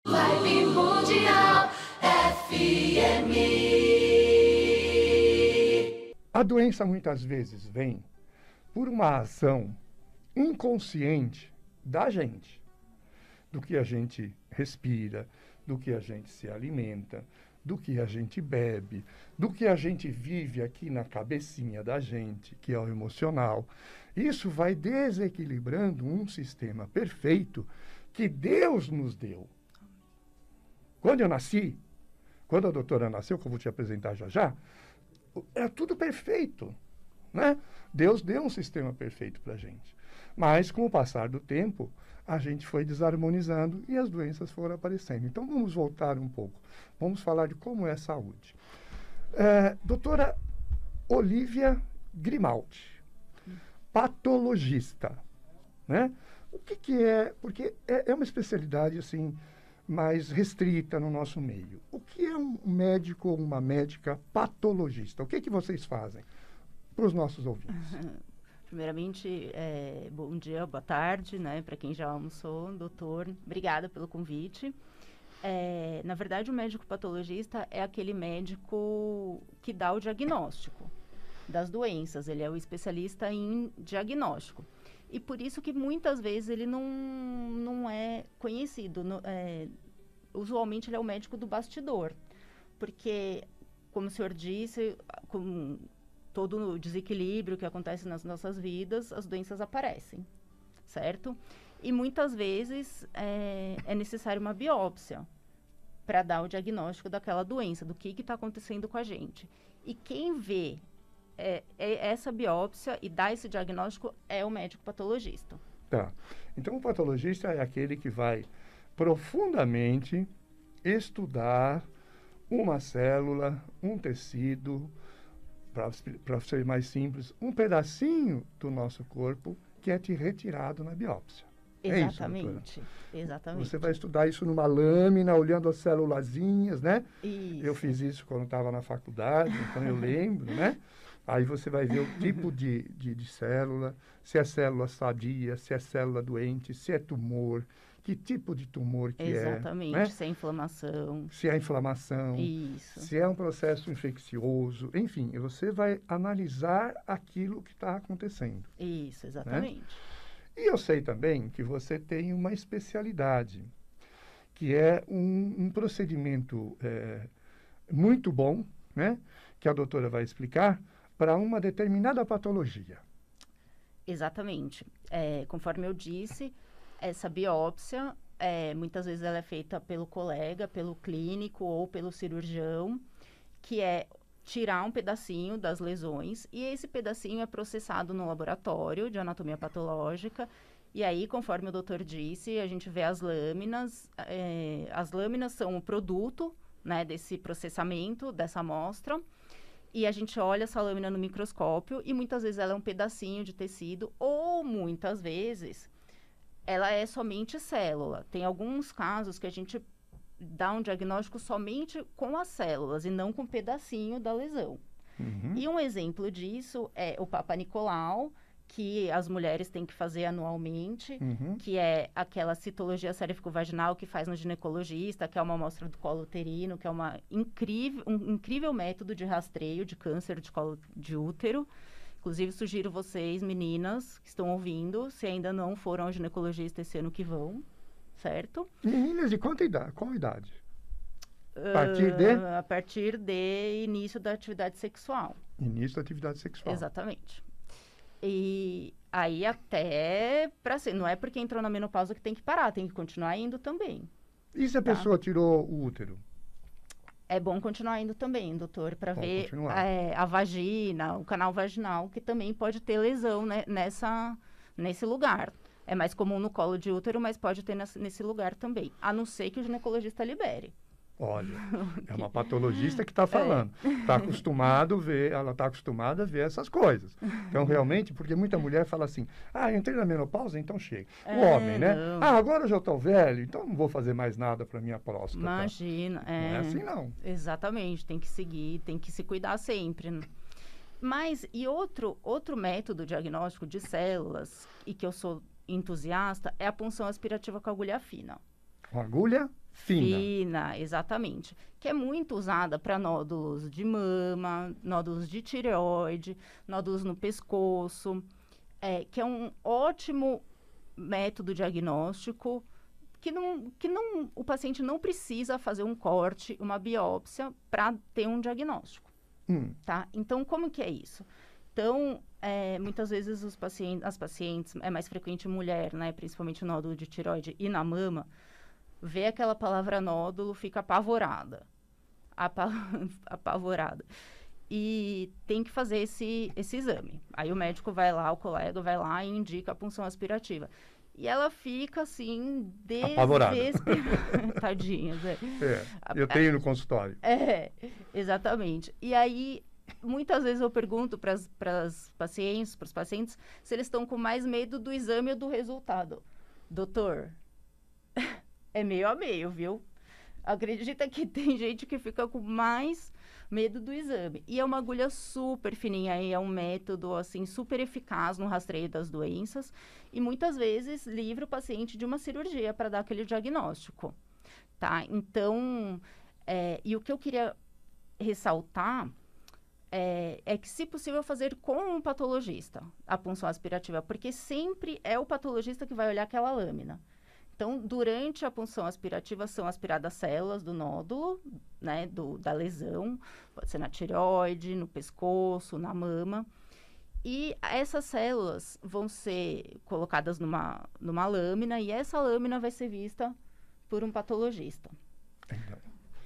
Vibe Mundial FM. A doença muitas vezes vem por uma ação inconsciente da gente, do que a gente respira, do que a gente se alimenta, do que a gente bebe, do que a gente vive aqui na cabecinha da gente, que é o emocional. Isso vai desequilibrando um sistema perfeito que Deus nos deu. Quando eu nasci, quando a doutora nasceu, que eu vou te apresentar já já, era tudo perfeito, né? Deus deu um sistema perfeito para a gente. Mas, com o passar do tempo, a gente foi desarmonizando e as doenças foram aparecendo. Então, vamos voltar um pouco. Vamos falar de como é a saúde. Doutora Olívia Grimaldi, patologista, né? O que é? Porque é uma especialidade, assim, mais restrita no nosso meio. O que é um médico ou uma médica patologista? O que vocês fazem para os nossos ouvintes? Primeiramente, bom dia, boa tarde, né, para quem já almoçou, doutor, obrigada pelo convite. Na verdade, o médico patologista é aquele médico que dá o diagnóstico das doenças, ele é o especialista em diagnóstico. E por isso que muitas vezes ele não é conhecido. Usualmente ele é o médico do bastidor, porque, como o senhor disse, com todo o desequilíbrio que acontece nas nossas vidas, as doenças aparecem, certo? E muitas vezes é necessário uma biópsia para dar o diagnóstico daquela doença, do que está acontecendo com a gente. E quem vê essa biópsia e dá esse diagnóstico é o médico patologista. Tá. Então, o patologista é aquele que vai profundamente estudar uma célula, um tecido, para ser mais simples, um pedacinho do nosso corpo que é te retirado na biópsia. Exatamente. É isso, exatamente. Você vai estudar isso numa lâmina, olhando as célulazinhas, né? Isso. Eu fiz isso quando estava na faculdade, então eu lembro, né? Aí você vai ver o tipo de célula, se é célula sadia, se é célula doente, se é tumor, que tipo de tumor que Exatamente, é. Né? se é inflamação. Se é inflamação, Isso. se é um processo infeccioso, enfim, você vai analisar aquilo que está acontecendo. Isso, exatamente. Né? E eu sei também que você tem uma especialidade, que é um procedimento muito bom, né? Que a doutora vai explicar, para uma determinada patologia. Exatamente. Conforme eu disse, essa biópsia, muitas vezes ela é feita pelo colega, pelo clínico ou pelo cirurgião, que é tirar um pedacinho das lesões, e esse pedacinho é processado no laboratório de anatomia patológica, e aí, conforme o doutor disse, a gente vê as lâminas. As lâminas são o produto, né, desse processamento, dessa amostra, e a gente olha essa lâmina no microscópio e muitas vezes ela é um pedacinho de tecido ou muitas vezes ela é somente célula. Tem alguns casos que a gente dá um diagnóstico somente com as células e não com um pedacinho da lesão. Uhum. E um exemplo disso é o Papa Nicolau, que as mulheres têm que fazer anualmente, que é aquela citologia cérvico-vaginal que faz no ginecologista, que é uma amostra do colo uterino, que é um incrível método de rastreio de câncer de colo de útero. Inclusive, sugiro vocês, meninas, que estão ouvindo, se ainda não foram ao ginecologista esse ano que vão, certo? Meninas de qual idade? A partir de início da atividade sexual. Início da atividade sexual. Exatamente. E aí até para ser, não é porque entrou na menopausa que tem que parar, tem que continuar indo também. E se a pessoa tirou o útero? É bom continuar indo também, doutor, para ver continuar. a vagina, o canal vaginal, que também pode ter lesão, né, nesse lugar. É mais comum no colo de útero, mas pode ter nesse lugar também, a não ser que o ginecologista libere. Olha, é uma patologista que está falando. Ela está acostumada a ver essas coisas. Então, realmente, porque muita mulher fala assim, eu entrei na menopausa, então chega. O homem, né? Não. Agora eu já estou velho, então não vou fazer mais nada para minha próstata. Imagina. Não é assim, não. Exatamente, tem que seguir, tem que se cuidar sempre. Mas, e outro método diagnóstico de células, e que eu sou entusiasta, é a punção aspirativa com agulha fina. Com agulha Fina, exatamente. Que é muito usada para nódulos de mama, nódulos de tireoide, nódulos no pescoço, que é um ótimo método diagnóstico o paciente não precisa fazer um corte, uma biópsia para ter um diagnóstico, tá? Então, como que é isso? Então, muitas vezes as pacientes, é mais frequente mulher, né? Principalmente o nódulo de tireoide e na mama, vê aquela palavra nódulo, fica apavorada. Apavorada. E tem que fazer esse exame. Aí o médico vai lá, o colega vai lá e indica a punção aspirativa. E ela fica assim, apavorada. Tadinha, Zé. Eu tenho no consultório. Exatamente. E aí, muitas vezes eu pergunto para os pacientes, se eles estão com mais medo do exame ou do resultado. Doutor, é meio a meio, viu? Acredita que tem gente que fica com mais medo do exame. E é uma agulha super fininha, e é um método, assim, super eficaz no rastreio das doenças. E muitas vezes livra o paciente de uma cirurgia para dar aquele diagnóstico, tá? Então, e o que eu queria ressaltar é que, se possível, fazer com um patologista a punção aspirativa, porque sempre é o patologista que vai olhar aquela lâmina. Então, durante a punção aspirativa, são aspiradas células do nódulo, né, da lesão, pode ser na tireoide, no pescoço, na mama. E essas células vão ser colocadas numa lâmina, e essa lâmina vai ser vista por um patologista.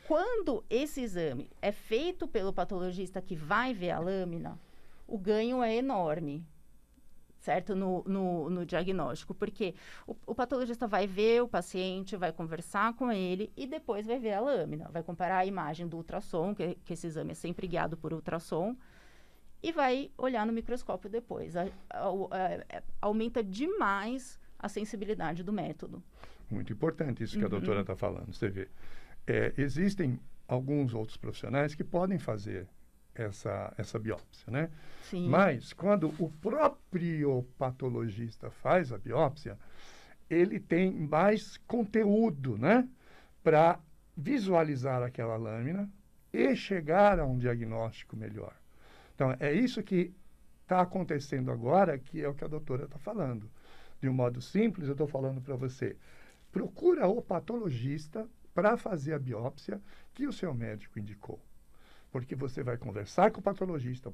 Quando esse exame é feito pelo patologista que vai ver a lâmina, o ganho é enorme, certo? No diagnóstico, porque o patologista vai ver o paciente, vai conversar com ele e depois vai ver a lâmina, vai comparar a imagem do ultrassom, que esse exame é sempre guiado por ultrassom, e vai olhar no microscópio depois. Aumenta demais a sensibilidade do método. Muito importante isso que a doutora está falando, você vê. Existem alguns outros profissionais que podem fazer essa biópsia, né? Sim. Mas, quando o próprio patologista faz a biópsia, ele tem mais conteúdo, né? Para visualizar aquela lâmina e chegar a um diagnóstico melhor. Então, é isso que está acontecendo agora, que é o que a doutora está falando. De um modo simples, eu estou falando para você. Procura o patologista para fazer a biópsia que o seu médico indicou. Porque você vai conversar com o patologista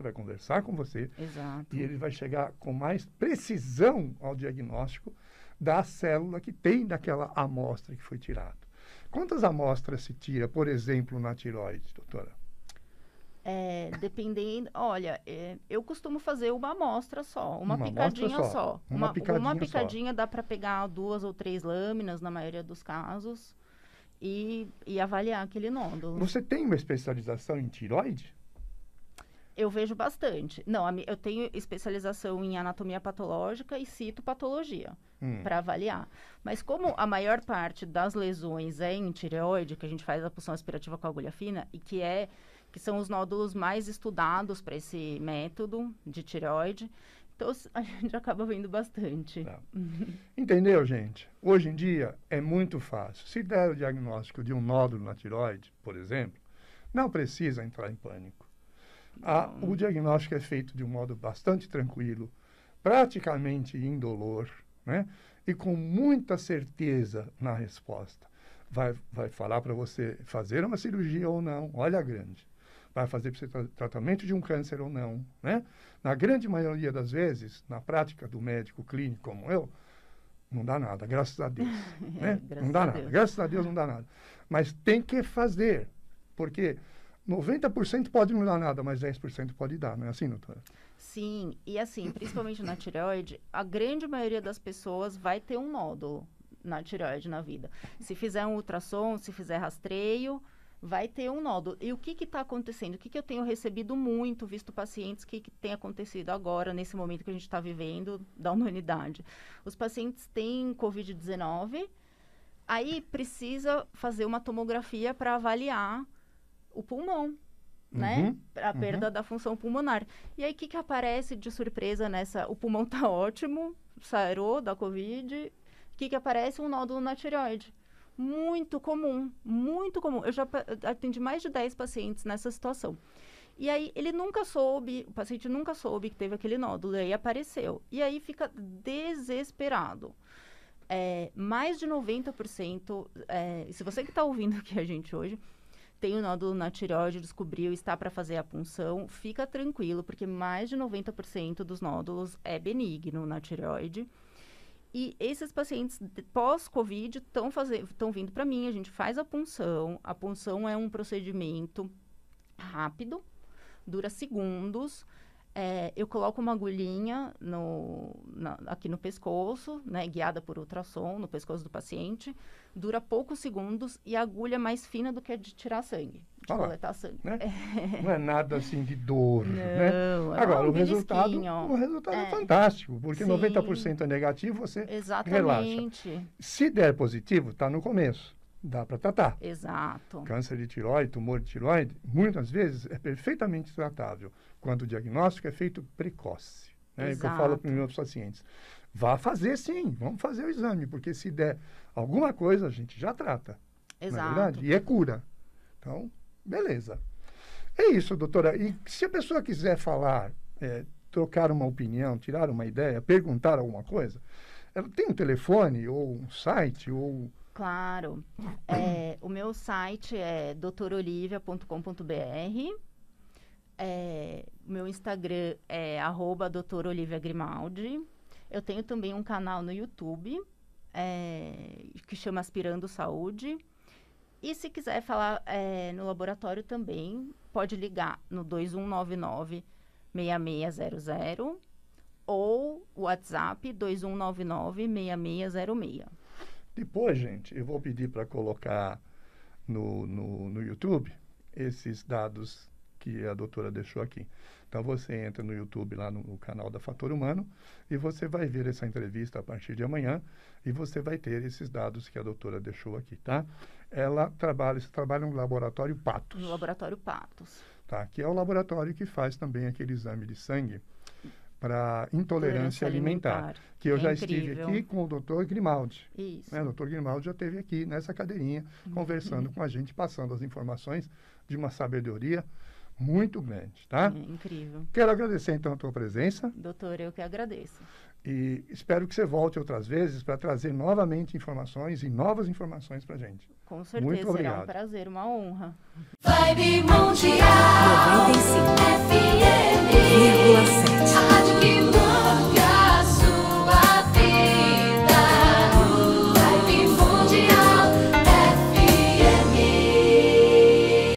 vai conversar com você. Exato. E ele vai chegar com mais precisão ao diagnóstico da célula que tem daquela amostra que foi tirada. Quantas amostras se tira, por exemplo, na tireoide, doutora? Dependendo, olha, eu costumo fazer uma amostra só, uma picadinha só. Uma picadinha dá para pegar 2 ou 3 lâminas, na maioria dos casos, e avaliar aquele nódulo. Você tem uma especialização em tireoide? Eu vejo bastante. Não, eu tenho especialização em anatomia patológica e citopatologia para avaliar. Mas como a maior parte das lesões é em tireoide, que a gente faz a punção aspirativa com agulha fina, e que são os nódulos mais estudados para esse método de tireoide, então a gente acaba vendo bastante. Tá. Entendeu, gente? Hoje em dia é muito fácil. Se der o diagnóstico de um nódulo na tireoide, por exemplo, não precisa entrar em pânico. O diagnóstico é feito de um modo bastante tranquilo, praticamente indolor, né? E com muita certeza na resposta. Vai falar para você fazer uma cirurgia ou não, olha a grande. Vai fazer para você tratamento de um câncer ou não, né? Na grande maioria das vezes, na prática do médico clínico como eu, não dá nada, graças a Deus. Né? Não dá nada, graças a Deus não dá nada. Mas tem que fazer, porque 90% pode não dar nada, mas 10% pode dar, não é assim, doutora? Sim, e assim, principalmente na tireoide, a grande maioria das pessoas vai ter um nódulo na tireoide na vida. Se fizer um ultrassom, se fizer rastreio, vai ter um nódulo. E o que está acontecendo? O que eu tenho recebido muito, visto pacientes, que tem acontecido agora, nesse momento que a gente está vivendo da humanidade? Os pacientes têm Covid-19, aí precisa fazer uma tomografia para avaliar o pulmão, né? A perda da função pulmonar. E aí, o que aparece de surpresa nessa? O pulmão tá ótimo, sarou da Covid. O que aparece? Um nódulo na tireoide. Muito comum, muito comum. Eu já atendi mais de 10 pacientes nessa situação. E aí, o paciente nunca soube que teve aquele nódulo, e aí apareceu. E aí fica desesperado. Mais de 90%, se você que está ouvindo aqui a gente hoje, tem um nódulo na tireoide, descobriu, está para fazer a punção, fica tranquilo, porque mais de 90% dos nódulos é benigno na tireoide. E esses pacientes pós-Covid estão vindo para mim, a gente faz a punção. A punção é um procedimento rápido, dura segundos. Eu coloco uma agulhinha aqui no pescoço, né, guiada por ultrassom no pescoço do paciente. Dura poucos segundos e a agulha é mais fina do que a de tirar sangue, de coletar sangue. Né? Não é nada assim de dor, Não, né? Agora, o resultado é fantástico, porque Sim. 90% é negativo, você Exatamente. relaxa. Se der positivo, está no começo. Dá para tratar. Exato. Câncer de tireoide, tumor de tireoide, muitas vezes é perfeitamente tratável, quando o diagnóstico é feito precoce. Né? É o que eu falo para os meus pacientes. Vá fazer sim, vamos fazer o exame, porque se der alguma coisa, a gente já trata. Exato. Não é verdade? E é cura. Então, beleza. É isso, doutora. E se a pessoa quiser falar, trocar uma opinião, tirar uma ideia, perguntar alguma coisa, ela tem um telefone ou um site ou... Claro. O meu site é doutorolivia.com.br. Meu Instagram é @doutoroliviagrimaldi. Eu tenho também um canal no YouTube que chama Aspirando Saúde. E se quiser falar no laboratório também, pode ligar no 2199-6600 ou WhatsApp 2199-6606. Depois, gente, eu vou pedir para colocar no YouTube esses dados que a doutora deixou aqui. Então, você entra no YouTube, lá no canal da Fator Humano, e você vai ver essa entrevista a partir de amanhã, e você vai ter esses dados que a doutora deixou aqui, tá? Ela trabalha no laboratório Patos. No laboratório Patos. Tá? Que é o laboratório que faz também aquele exame de sangue para intolerância alimentar. Que eu já estive aqui com o Dr. Grimaldi. Isso. O Dr. Grimaldi já esteve aqui nessa cadeirinha, conversando com a gente, passando as informações de uma sabedoria muito grande, tá? Incrível. Quero agradecer, então, a tua presença. Doutor, eu que agradeço. E espero que você volte outras vezes para trazer novamente informações e novas informações para a gente. Com certeza, muito obrigado. Será um prazer, uma honra. Vibe Mundial 95,7.